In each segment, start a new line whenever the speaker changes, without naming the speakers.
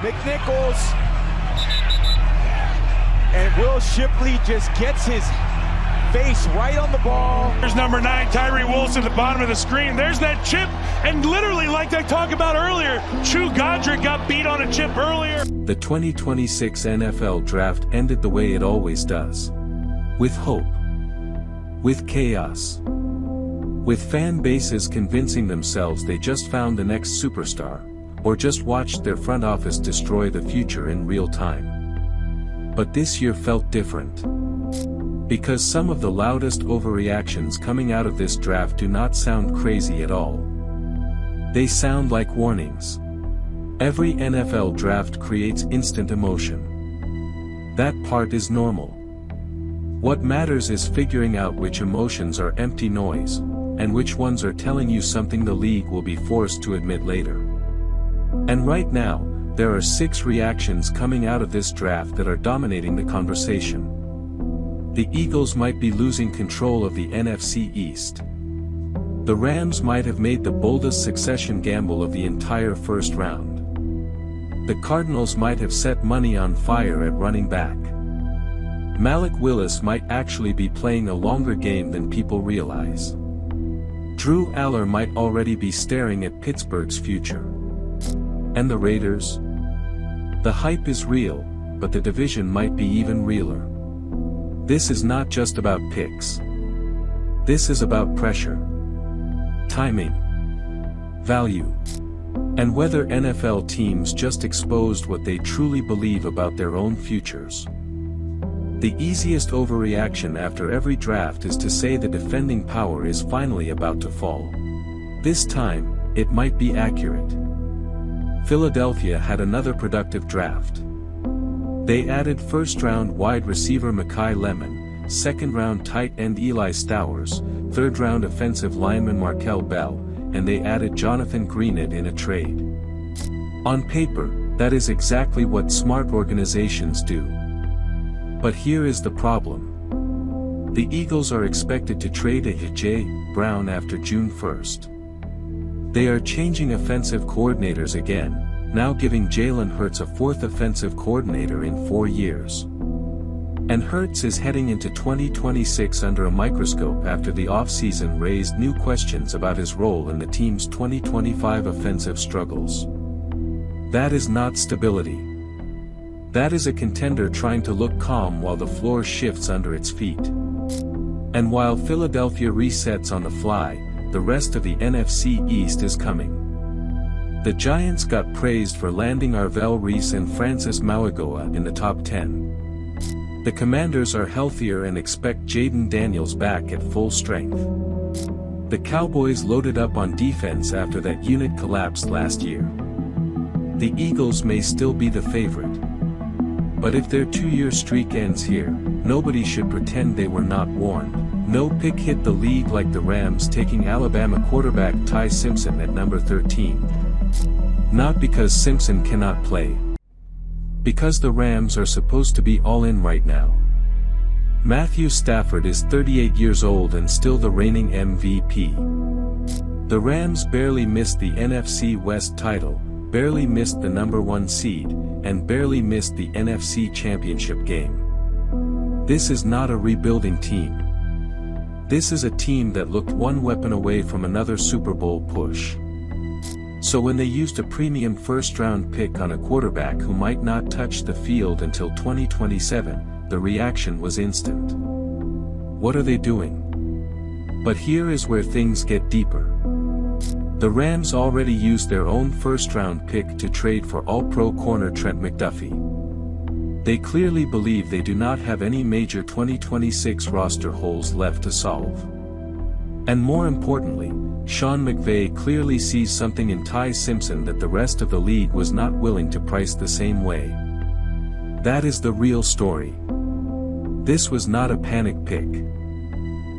McNichols. And Will Shipley just gets his face right on the ball.
There's number 9, Tyree Wilson at the bottom of the screen. There's that chip. And literally, like I talked about earlier, Chu Godric got beat on a chip earlier.
The 2026 NFL Draft ended the way it always does. With hope. With chaos. With fan bases convincing themselves they just found the next superstar, or just watched their front office destroy the future in real time. But this year felt different. Because some of the loudest overreactions coming out of this draft do not sound crazy at all. They sound like warnings. Every NFL draft creates instant emotion. That part is normal. What matters is figuring out which emotions are empty noise, and which ones are telling you something the league will be forced to admit later. And right now, there are 6 reactions coming out of this draft that are dominating the conversation. The Eagles might be losing control of the NFC East. The Rams might have made the boldest succession gamble of the entire first round. The Cardinals might have set money on fire at running back. Malik Willis might actually be playing a longer game than people realize. Drew Aller might already be staring at Pittsburgh's future. And the Raiders? The hype is real, but the division might be even realer. This is not just about picks. This is about pressure, timing, value, and whether NFL teams just exposed what they truly believe about their own futures. The easiest overreaction after every draft is to say the defending power is finally about to fall. This time, it might be accurate. Philadelphia had another productive draft. They added first-round wide receiver Mekhi Lemon, second-round tight end Eli Stowers, third-round offensive lineman Markel Bell, and they added Jonathan Greenard in a trade. On paper, that is exactly what smart organizations do. But here is the problem. The Eagles are expected to trade A.J. Brown after June 1st. They are changing offensive coordinators again, now giving Jalen Hurts a 4th offensive coordinator in 4 years. And Hurts is heading into 2026 under a microscope after the offseason raised new questions about his role in the team's 2025 offensive struggles. That is not stability. That is a contender trying to look calm while the floor shifts under its feet. And while Philadelphia resets on the fly, the rest of the NFC East is coming. The Giants got praised for landing Arvell Reese and Francis Mauigoa in the top 10. The Commanders are healthier and expect Jaden Daniels back at full strength. The Cowboys loaded up on defense after that unit collapsed last year. The Eagles may still be the favorite. But if their 2-year streak ends here, nobody should pretend they were not warned. No pick hit the league like the Rams taking Alabama quarterback Ty Simpson at number 13. Not because Simpson cannot play. Because the Rams are supposed to be all in right now. Matthew Stafford is 38 years old and still the reigning MVP. The Rams barely missed the NFC West title, barely missed the number 1 seed, and barely missed the NFC Championship game. This is not a rebuilding team. This is a team that looked one weapon away from another Super Bowl push. So when they used a premium first-round pick on a quarterback who might not touch the field until 2027, the reaction was instant. What are they doing? But here is where things get deeper. The Rams already used their own first-round pick to trade for All-Pro corner Trent McDuffie. They clearly believe they do not have any major 2026 roster holes left to solve. And more importantly, Sean McVay clearly sees something in Ty Simpson that the rest of the league was not willing to price the same way. That is the real story. This was not a panic pick.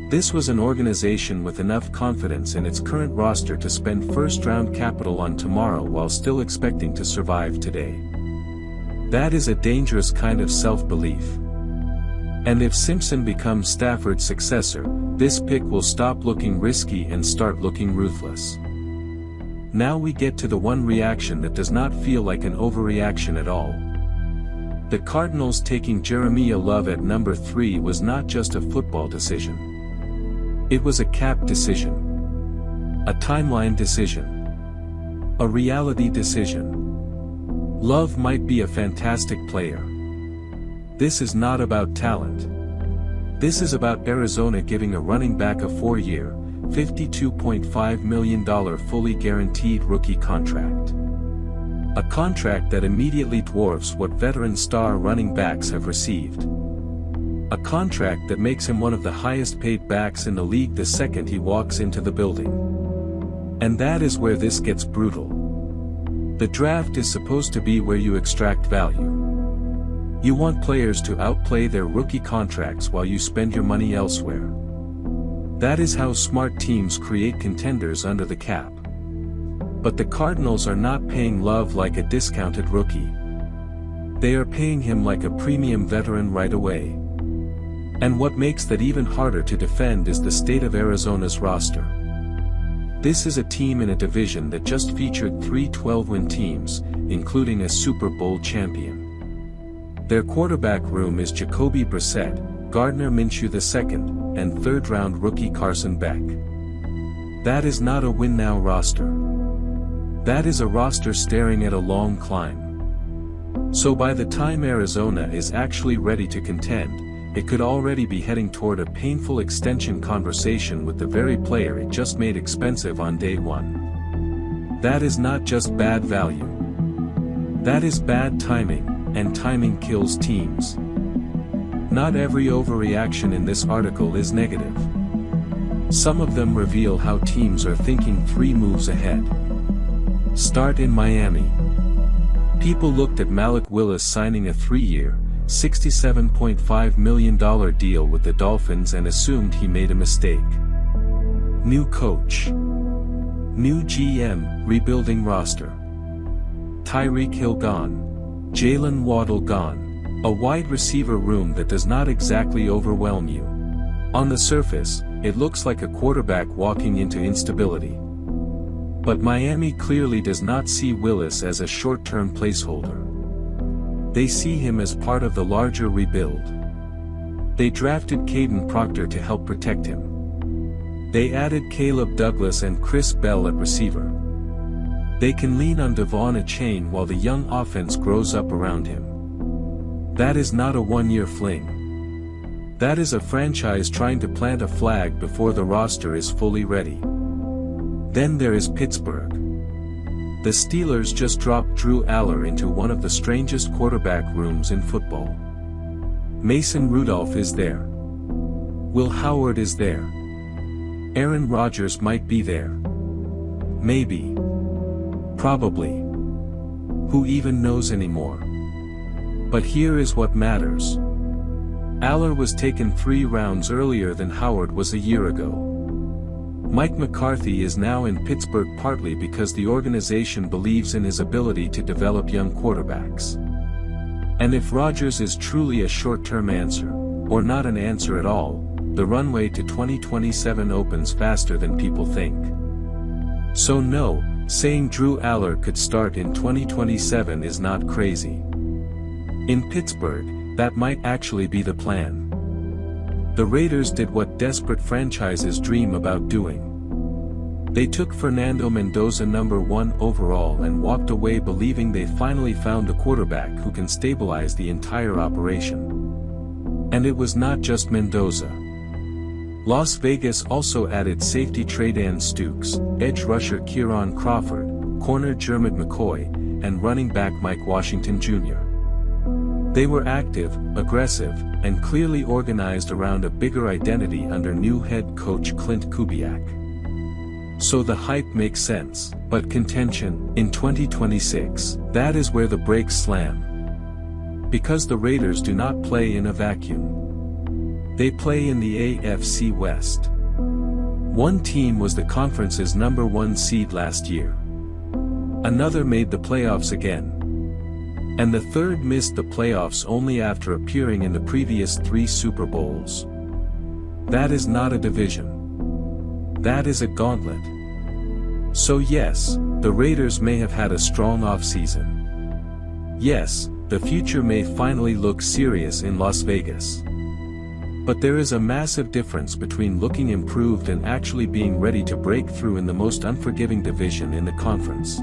This was an organization with enough confidence in its current roster to spend first-round capital on tomorrow while still expecting to survive today. That is a dangerous kind of self-belief. And if Simpson becomes Stafford's successor, this pick will stop looking risky and start looking ruthless. Now we get to the one reaction that does not feel like an overreaction at all. The Cardinals taking Jeremiyah Love at number 3 was not just a football decision. It was a cap decision. A timeline decision. A reality decision. Love might be a fantastic player. This is not about talent. This is about Arizona giving a running back a 4-year, $52.5 million fully guaranteed rookie contract. A contract that immediately dwarfs what veteran star running backs have received. A contract that makes him one of the highest paid backs in the league the second he walks into the building. And that is where this gets brutal. The draft is supposed to be where you extract value. You want players to outplay their rookie contracts while you spend your money elsewhere. That is how smart teams create contenders under the cap. But the Cardinals are not paying Love like a discounted rookie. They are paying him like a premium veteran right away. And what makes that even harder to defend is the state of Arizona's roster. This is a team in a division that just featured 3 12-win teams, including a Super Bowl champion. Their quarterback room is Jacoby Brissett, Gardner Minshew II, and third-round rookie Carson Beck. That is not a win-now roster. That is a roster staring at a long climb. So by the time Arizona is actually ready to contend, it could already be heading toward a painful extension conversation with the very player it just made expensive on day one. That is not just bad value. That is bad timing, and timing kills teams. Not every overreaction in this article is negative. Some of them reveal how teams are thinking 3 moves ahead. Start in Miami. People looked at Malik Willis signing a 3-year, $67.5 million deal with the Dolphins and assumed he made a mistake. New coach. New GM, rebuilding roster. Tyreek Hill gone. Jalen Waddle gone. A wide receiver room that does not exactly overwhelm you. On the surface, it looks like a quarterback walking into instability. But Miami clearly does not see Willis as a short-term placeholder. They see him as part of the larger rebuild. They drafted Caden Proctor to help protect him. They added Caleb Douglas and Chris Bell at receiver. They can lean on Devon Achane while the young offense grows up around him. That is not a one-year fling. That is a franchise trying to plant a flag before the roster is fully ready. Then there is Pittsburgh. The Steelers just dropped Drew Aller into one of the strangest quarterback rooms in football. Mason Rudolph is there. Will Howard is there. Aaron Rodgers might be there. Maybe. Probably. Who even knows anymore? But here is what matters. Aller was taken 3 rounds earlier than Howard was a year ago. Mike McCarthy is now in Pittsburgh partly because the organization believes in his ability to develop young quarterbacks. And if Rodgers is truly a short-term answer, or not an answer at all, the runway to 2027 opens faster than people think. So no, saying Drew Aller could start in 2027 is not crazy. In Pittsburgh, that might actually be the plan. The Raiders did what desperate franchises dream about doing. They took Fernando Mendoza number 1 overall and walked away believing they finally found a quarterback who can stabilize the entire operation. And it was not just Mendoza. Las Vegas also added safety Tre'Davious Stukes, edge rusher Kieran Crawford, corner Jermit McCoy, and running back Mike Washington Jr. They were active, aggressive, and clearly organized around a bigger identity under new head coach Clint Kubiak. So the hype makes sense, but contention, in 2026, that is where the brakes slam. Because the Raiders do not play in a vacuum. They play in the AFC West. One team was the conference's number 1 seed last year. Another made the playoffs again. And the third missed the playoffs only after appearing in the previous 3 Super Bowls. That is not a division. That is a gauntlet. So yes, the Raiders may have had a strong offseason. Yes, the future may finally look serious in Las Vegas. But there is a massive difference between looking improved and actually being ready to break through in the most unforgiving division in the conference.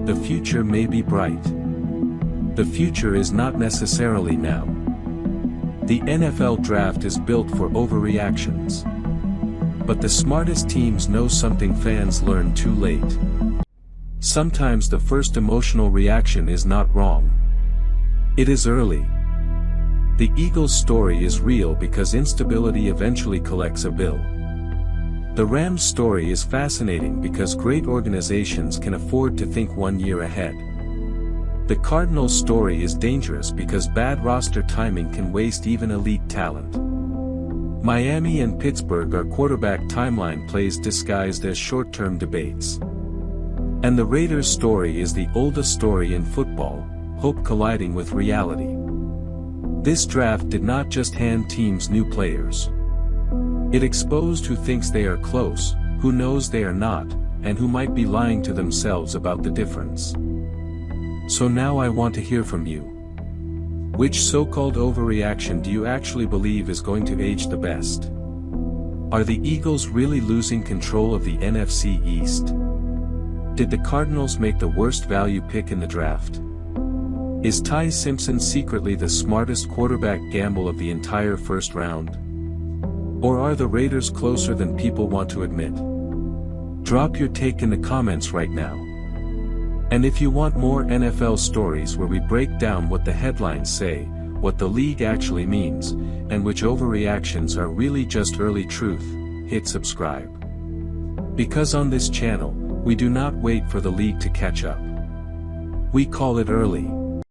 The future may be bright. The future is not necessarily now. The NFL draft is built for overreactions. But the smartest teams know something fans learn too late. Sometimes the first emotional reaction is not wrong. It is early. The Eagles' story is real because instability eventually collects a bill. The Rams' story is fascinating because great organizations can afford to think 1 year ahead. The Cardinals' story is dangerous because bad roster timing can waste even elite talent. Miami and Pittsburgh are quarterback timeline plays disguised as short-term debates. And the Raiders' story is the oldest story in football, hope colliding with reality. This draft did not just hand teams new players. It exposed who thinks they are close, who knows they are not, and who might be lying to themselves about the difference. So now I want to hear from you. Which so-called overreaction do you actually believe is going to age the best? Are the Eagles really losing control of the NFC East? Did the Cardinals make the worst value pick in the draft? Is Ty Simpson secretly the smartest quarterback gamble of the entire first round? Or are the Raiders closer than people want to admit? Drop your take in the comments right now. And if you want more NFL stories where we break down what the headlines say, what the league actually means, and which overreactions are really just early truth, hit subscribe. Because on this channel, we do not wait for the league to catch up. We call it early.